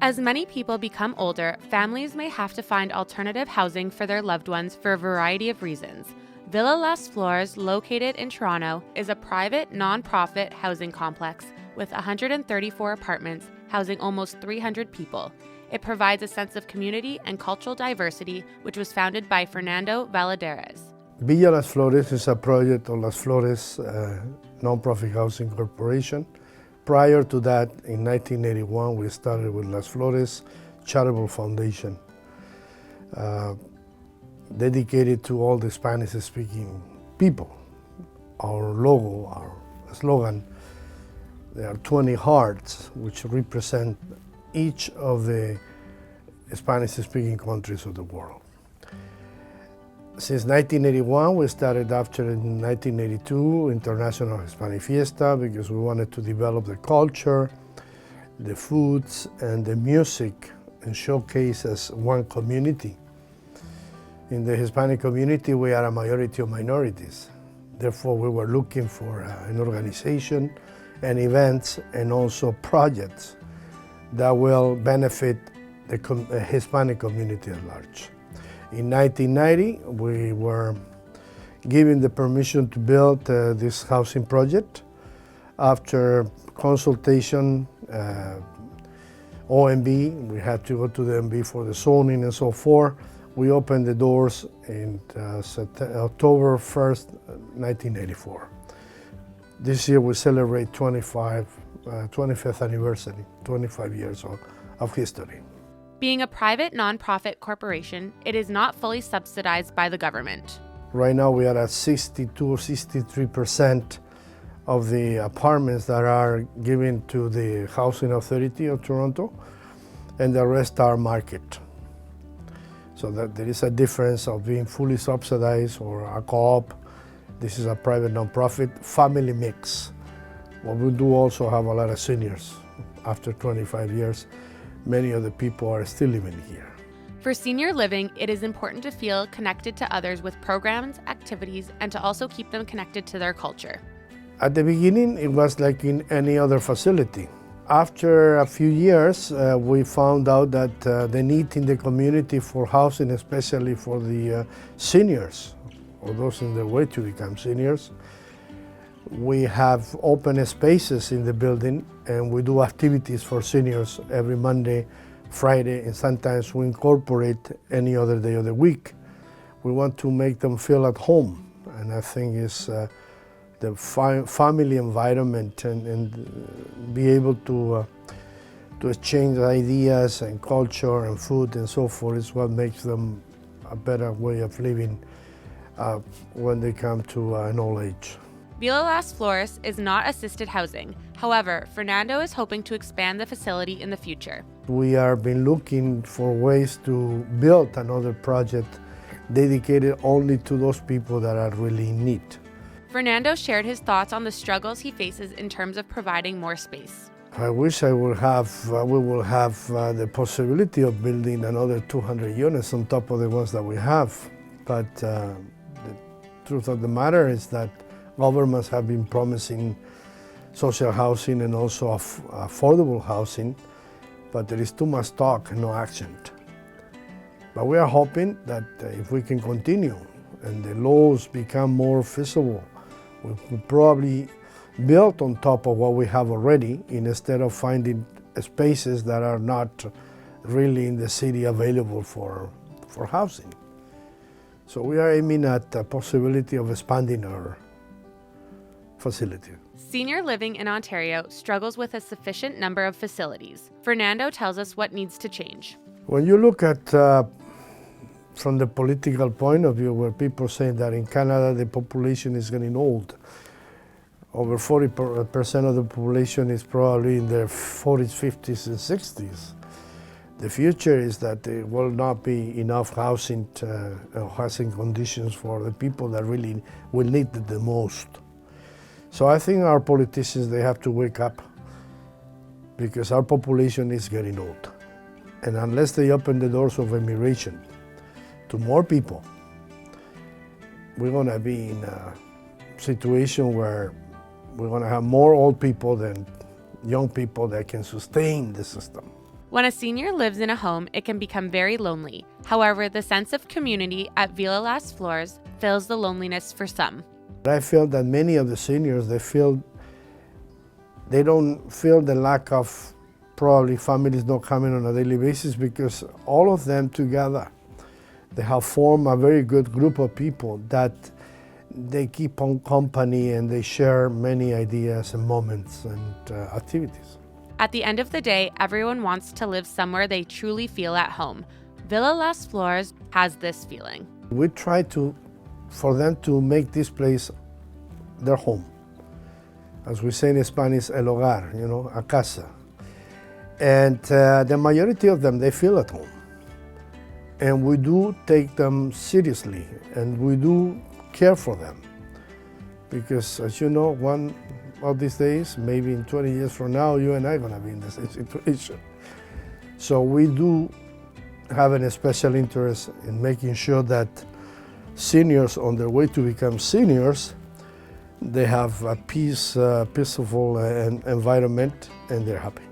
As many people become older, families may have to find alternative housing for their loved ones for a variety of reasons. Villa Las Flores, located in Toronto, is a private, non-profit housing complex with 134 apartments housing almost 300 people. It provides a sense of community and cultural diversity, which was founded by Fernando Valladares. Villa Las Flores is a project of Las Flores non-profit housing corporation. Prior to that, in 1981, we started with Las Flores Charitable Foundation, dedicated to all the Spanish-speaking people. Our logo, our slogan, there are 20 hearts, which represent each of the Spanish-speaking countries of the world. Since 1981, we started after in 1982 International Hispanic Fiesta because we wanted to develop the culture, the foods, and the music and showcase as one community. In the Hispanic community, we are a majority of minorities. Therefore, we were looking for an organization and events and also projects that will benefit the Hispanic community at large. In 1990, we were given the permission to build this housing project. After consultation, OMB, we had to go to the OMB for the zoning and so forth. We opened the doors in October 1st, 1984. This year we celebrate 25th anniversary, 25 years of history. Being a private nonprofit corporation, it is not fully subsidized by the government. Right now we are at 62 or 63% of the apartments that are given to the Housing Authority of Toronto, and the rest are market. So that there is a difference of being fully subsidized or a co-op. This is a private nonprofit family mix. But we do also have a lot of seniors. After 25 years, many of the people are still living here. For senior living, it is important to feel connected to others with programs, activities, and to also keep them connected to their culture. At the beginning, it was like in any other facility. After a few years, we found out that the need in the community for housing, especially for the seniors, or those in their way to become seniors, we have open spaces in the building and we do activities for seniors every Monday, Friday, and sometimes we incorporate any other day of the week. We want to make them feel at home, and I think it's the family environment and be able to exchange ideas and culture and food and so forth is what makes them a better way of living when they come to an old age. Villa Las Flores is not assisted housing. However, Fernando is hoping to expand the facility in the future. We have been looking for ways to build another project dedicated only to those people that are really in need. Fernando shared his thoughts on the struggles he faces in terms of providing more space. I wish we will have the possibility of building another 200 units on top of the ones that we have. But the truth of the matter is that governments have been promising social housing and also affordable housing, but there is too much talk and no action. But we are hoping that if we can continue and the laws become more feasible, we will probably build on top of what we have already instead of finding spaces that are not really in the city available for housing. So we are aiming at the possibility of expanding our facility. Senior living in Ontario struggles with a sufficient number of facilities. Fernando tells us what needs to change. When you look at from the political point of view, where people say that in Canada the population is getting old, over 40% of the population is probably in their 40s, 50s, and 60s. The future is that there will not be enough housing conditions for the people that really will need it the most. So I think our politicians, they have to wake up because our population is getting old. And unless they open the doors of immigration to more people, we're gonna be in a situation where we're gonna have more old people than young people that can sustain the system. When a senior lives in a home, it can become very lonely. However, the sense of community at Villa Las Flores fills the loneliness for some. I feel that many of the seniors, they don't feel the lack of probably families not coming on a daily basis, because all of them together, they have formed a very good group of people that they keep on company and they share many ideas and moments and activities. At the end of the day, everyone wants to live somewhere they truly feel at home. Villa Las Flores has this feeling. We try for them to make this place their home. As we say in Spanish, el hogar, a casa. And the majority of them, they feel at home. And we do take them seriously, and we do care for them. Because as you know, one of these days, maybe in 20 years from now, you and I are gonna be in the same situation. So we do have a special interest in making sure that seniors on their way to become seniors, they have a peaceful environment and they're happy.